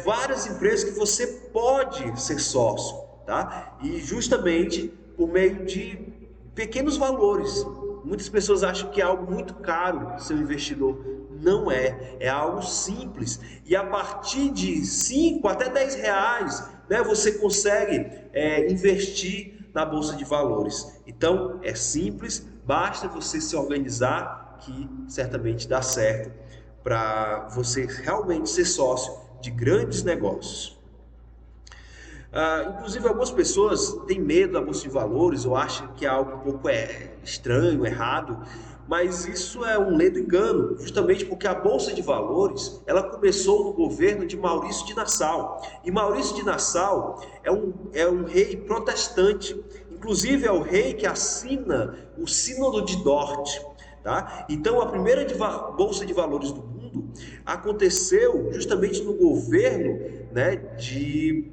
várias empresas que você pode ser sócio, tá? E justamente por meio de pequenos valores. Muitas pessoas acham que é algo muito caro ser um investidor. Não é algo simples. E a partir de 5 até 10 reais, né, você consegue investir na Bolsa de Valores. Então, é simples, basta você se organizar que certamente dá certo para você realmente ser sócio de grandes negócios. Inclusive, algumas pessoas têm medo da Bolsa de Valores ou acham que é algo um pouco estranho, errado, mas isso é um ledo engano, justamente porque a Bolsa de Valores ela começou no governo de Maurício de Nassau. E Maurício de Nassau é um rei protestante, inclusive é o rei que assina o Sínodo de Dort. Tá? Então, a primeira Bolsa de Valores do mundo aconteceu justamente no governo, né, de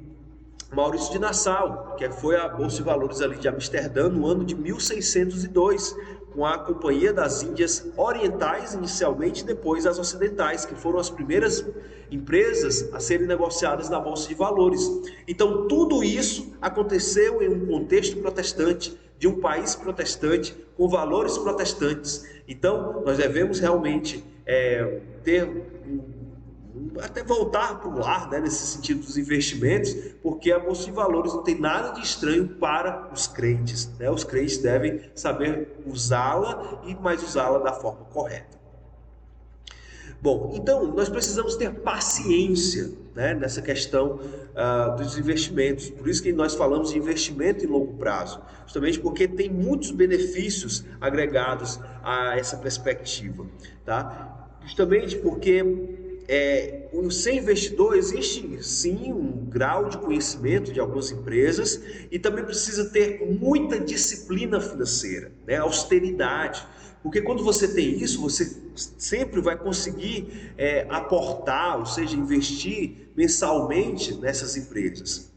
Maurício de Nassau, que foi a Bolsa de Valores ali de Amsterdã no ano de 1602, com a Companhia das Índias Orientais inicialmente, depois as Ocidentais, que foram as primeiras empresas a serem negociadas na Bolsa de Valores. Então tudo isso aconteceu em um contexto protestante, de um país protestante, com valores protestantes. Então nós devemos realmente até voltar para o lar, né, nesse sentido dos investimentos, porque a Bolsa de Valores não tem nada de estranho para os crentes, né? Os crentes devem saber usá-la, mas usá-la da forma correta. Bom, então nós precisamos ter paciência, né, nessa questão dos investimentos. Por isso que nós falamos de investimento em longo prazo, justamente porque tem muitos benefícios agregados a essa perspectiva, tá? Justamente porque sem investidor existe sim um grau de conhecimento de algumas empresas e também precisa ter muita disciplina financeira, né? Austeridade, porque quando você tem isso, você sempre vai conseguir aportar, ou seja, investir mensalmente nessas empresas.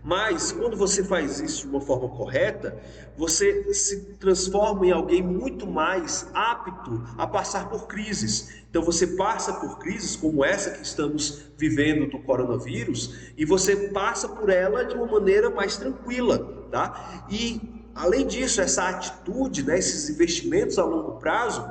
Mas quando você faz isso de uma forma correta, você se transforma em alguém muito mais apto a passar por crises. Então você passa por crises como essa que estamos vivendo do coronavírus e você passa por ela de uma maneira mais tranquila, tá? E além disso, essa atitude, né, esses investimentos a longo prazo,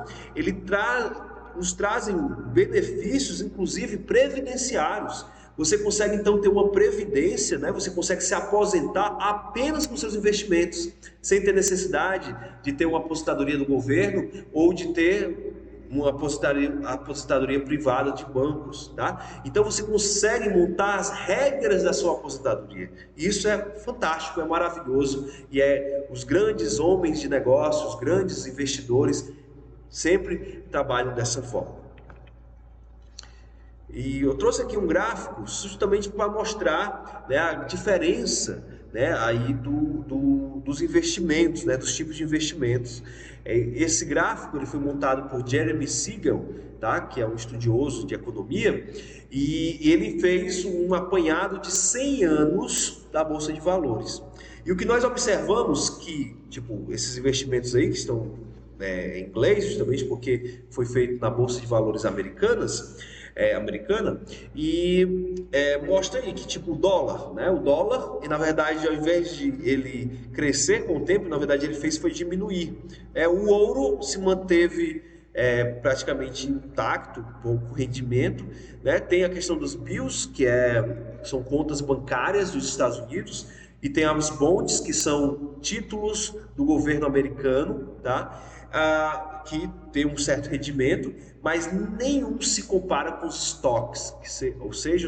nos trazem benefícios, inclusive previdenciários. Você consegue então ter uma previdência, né? Você consegue se aposentar apenas com seus investimentos, sem ter necessidade de ter uma aposentadoria do governo ou de ter uma aposentadoria privada de bancos, tá? Então você consegue montar as regras da sua aposentadoria. Isso é fantástico, é maravilhoso e os grandes homens de negócios, os grandes investidores sempre trabalham dessa forma. E eu trouxe aqui um gráfico justamente para mostrar, né, a diferença, né, aí dos investimentos, né, dos tipos de investimentos. Esse gráfico ele foi montado por Jeremy Siegel, tá, que é um estudioso de economia, e ele fez um apanhado de 100 anos da Bolsa de Valores. E o que nós observamos que, tipo, esses investimentos aí que estão em inglês, justamente porque foi feito na Bolsa de Valores americana, e mostra aí que tipo o dólar, né? O dólar, e na verdade, ao invés de ele crescer com o tempo, na verdade ele fez foi diminuir. O ouro se manteve praticamente intacto, pouco rendimento, né? Tem a questão dos bills, que são contas bancárias dos Estados Unidos, e tem os bonds, que são títulos do governo americano, tá? Que tem um certo rendimento, mas nenhum se compara com os estoques, ou seja,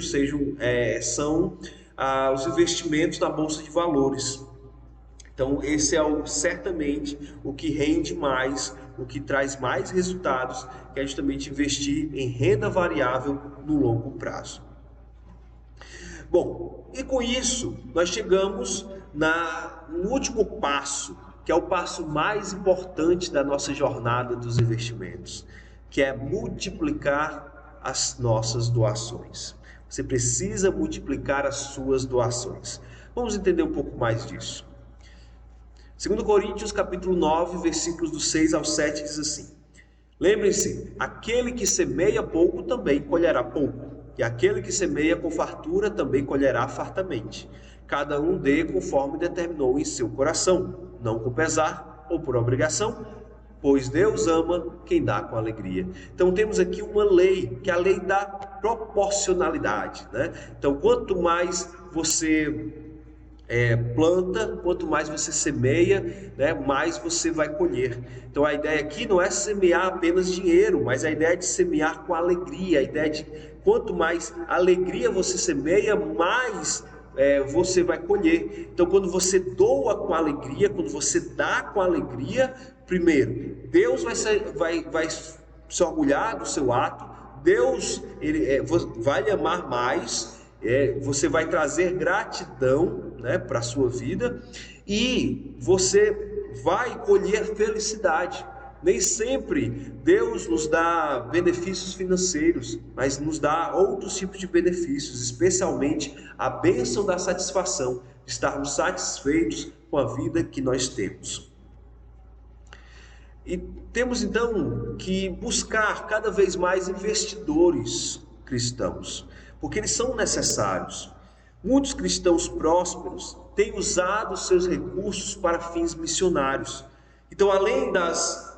são os investimentos na Bolsa de Valores. Então, esse é certamente o que rende mais, o que traz mais resultados, que é justamente investir em renda variável no longo prazo. Bom, e com isso, nós chegamos no último passo, que é o passo mais importante da nossa jornada dos investimentos, que é multiplicar as nossas doações. Você precisa multiplicar as suas doações. Vamos entender um pouco mais disso. 2 Coríntios capítulo 9, versículos do 6 ao 7 diz assim: Lembrem-se, aquele que semeia pouco também colherá pouco, e aquele que semeia com fartura também colherá fartamente. Cada um dê conforme determinou em seu coração, não com pesar ou por obrigação, pois Deus ama quem dá com alegria. Então temos aqui uma lei, que é a lei da proporcionalidade, né? Então quanto mais você planta, quanto mais você semeia, né, mais você vai colher. Então a ideia aqui não é semear apenas dinheiro, mas a ideia é de semear com alegria, a ideia de quanto mais alegria você semeia, mais você vai colher. Então quando você doa com alegria, quando você dá com alegria, primeiro, Deus vai se orgulhar do seu ato, Deus vai lhe amar mais, você vai trazer gratidão, né, para a sua vida, e você vai colher felicidade. Nem sempre Deus nos dá benefícios financeiros, mas nos dá outros tipos de benefícios, especialmente a bênção da satisfação, de estarmos satisfeitos com a vida que nós temos. E temos então que buscar cada vez mais investidores cristãos, porque eles são necessários. Muitos cristãos prósperos têm usado seus recursos para fins missionários. Então, além das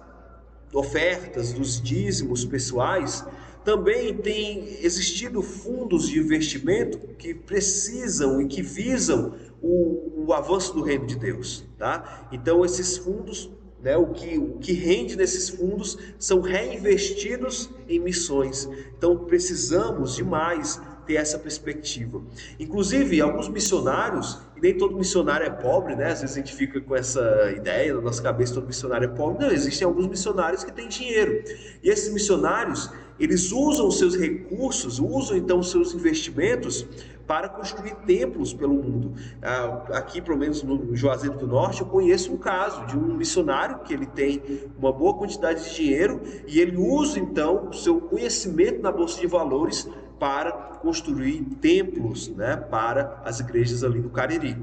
ofertas, dos dízimos pessoais, também tem existido fundos de investimento que precisam e que visam o avanço do reino de Deus, tá? Então, esses fundos, né, o que rende nesses fundos são reinvestidos em missões. Então precisamos demais ter essa perspectiva. Inclusive, alguns missionários, e nem todo missionário é pobre, né? Às vezes a gente fica com essa ideia na nossa cabeça, todo missionário é pobre. Não, existem alguns missionários que têm dinheiro. E esses missionários, eles usam seus recursos, usam então seus investimentos para construir templos pelo mundo. Aqui, pelo menos no Juazeiro do Norte, eu conheço um caso de um missionário que ele tem uma boa quantidade de dinheiro e ele usa então o seu conhecimento na Bolsa de Valores para construir templos, né, para as igrejas ali do Cariri.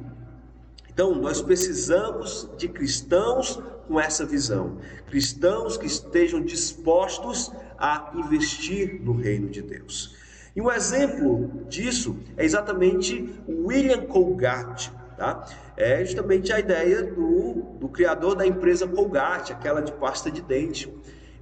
Então, nós precisamos de cristãos com essa visão, cristãos que estejam dispostos a investir no reino de Deus. E um exemplo disso é exatamente o William Colgate, tá? É justamente a ideia do criador da empresa Colgate, aquela de pasta de dente.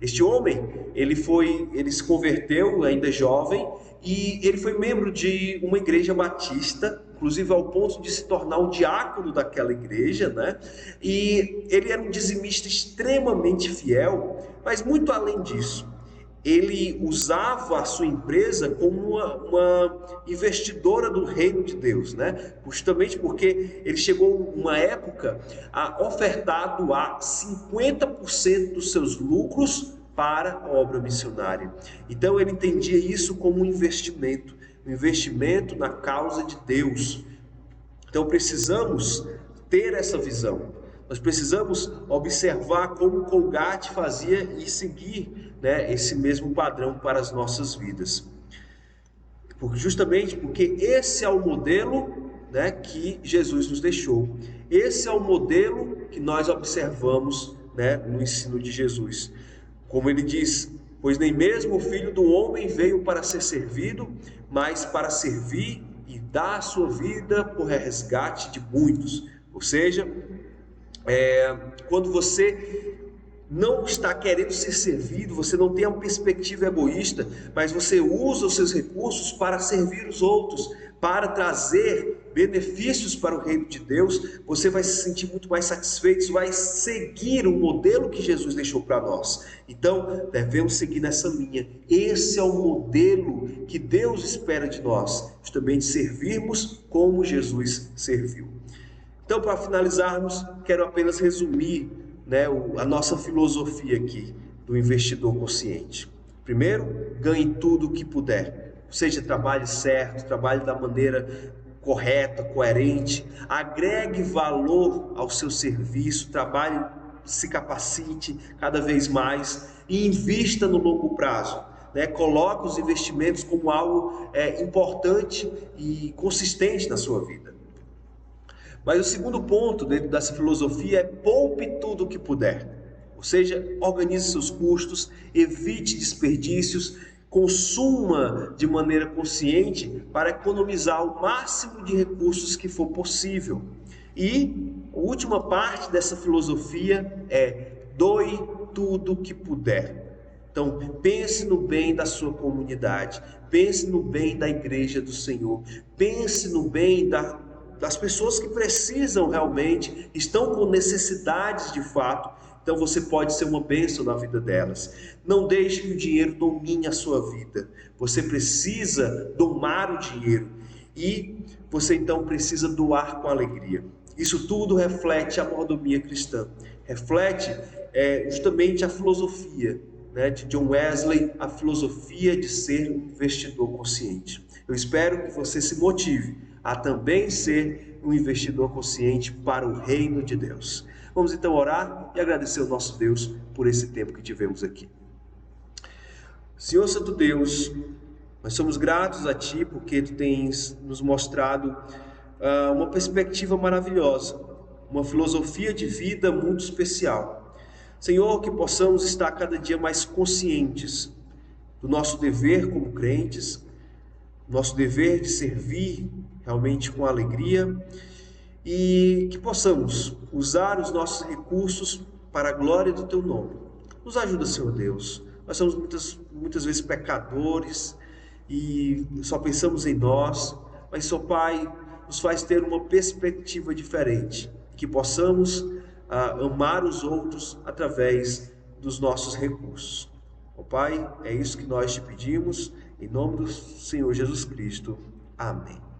Este homem, ele se converteu ainda jovem e ele foi membro de uma igreja batista, inclusive ao ponto de se tornar um diácono daquela igreja, né? E ele era um dizimista extremamente fiel, mas muito além disso, ele usava a sua empresa como uma investidora do reino de Deus, né? Justamente porque ele chegou uma época a ofertar, doar 50% dos seus lucros para a obra missionária. Então ele entendia isso como um investimento na causa de Deus. Então precisamos ter essa visão. Nós precisamos observar como o Colgate fazia e seguir, né, esse mesmo padrão para as nossas vidas. Justamente porque esse é o modelo, né, que Jesus nos deixou. Esse é o modelo que nós observamos, né, no ensino de Jesus. Como ele diz: pois nem mesmo o Filho do Homem veio para ser servido, mas para servir e dar a sua vida por resgate de muitos. Ou seja, quando você não está querendo ser servido, você não tem uma perspectiva egoísta, mas você usa os seus recursos para servir os outros, para trazer benefícios para o reino de Deus, você vai se sentir muito mais satisfeito, vai seguir o modelo que Jesus deixou para nós. Então, devemos seguir nessa linha. Esse é o modelo que Deus espera de nós, justamente servirmos como Jesus serviu. Então, para finalizarmos, quero apenas resumir, né, a nossa filosofia aqui do investidor consciente. Primeiro, ganhe tudo o que puder. Ou seja, trabalhe certo, trabalhe da maneira correta, coerente, agregue valor ao seu serviço, trabalhe, se capacite cada vez mais e invista no longo prazo. Né? Coloque os investimentos como algo importante e consistente na sua vida. Mas o segundo ponto dentro dessa filosofia é: poupe tudo o que puder. Ou seja, organize seus custos, evite desperdícios, consuma de maneira consciente para economizar o máximo de recursos que for possível. E a última parte dessa filosofia é: doe tudo o que puder. Então, pense no bem da sua comunidade, pense no bem da igreja do Senhor, pense no bem das pessoas que precisam realmente, estão com necessidades de fato. Então você pode ser uma bênção na vida delas. Não deixe que o dinheiro domine a sua vida. Você precisa domar o dinheiro e você então precisa doar com alegria. Isso tudo reflete a mordomia cristã, reflete justamente a filosofia, né, de John Wesley, a filosofia de ser um investidor consciente. Eu espero que você se motive a também ser um investidor consciente para o reino de Deus. Vamos então orar e agradecer ao nosso Deus por esse tempo que tivemos aqui. Senhor Santo Deus, nós somos gratos a Ti porque Tu tens nos mostrado uma perspectiva maravilhosa, uma filosofia de vida muito especial. Senhor, que possamos estar cada dia mais conscientes do nosso dever como crentes, nosso dever de servir realmente com alegria, e que possamos usar os nossos recursos para a glória do Teu nome. Nos ajuda, Senhor Deus. Nós somos muitas vezes pecadores e só pensamos em nós, mas, Senhor Pai, nos faz ter uma perspectiva diferente, que possamos amar os outros através dos nossos recursos. Ó Pai, é isso que nós te pedimos, em nome do Senhor Jesus Cristo. Amém.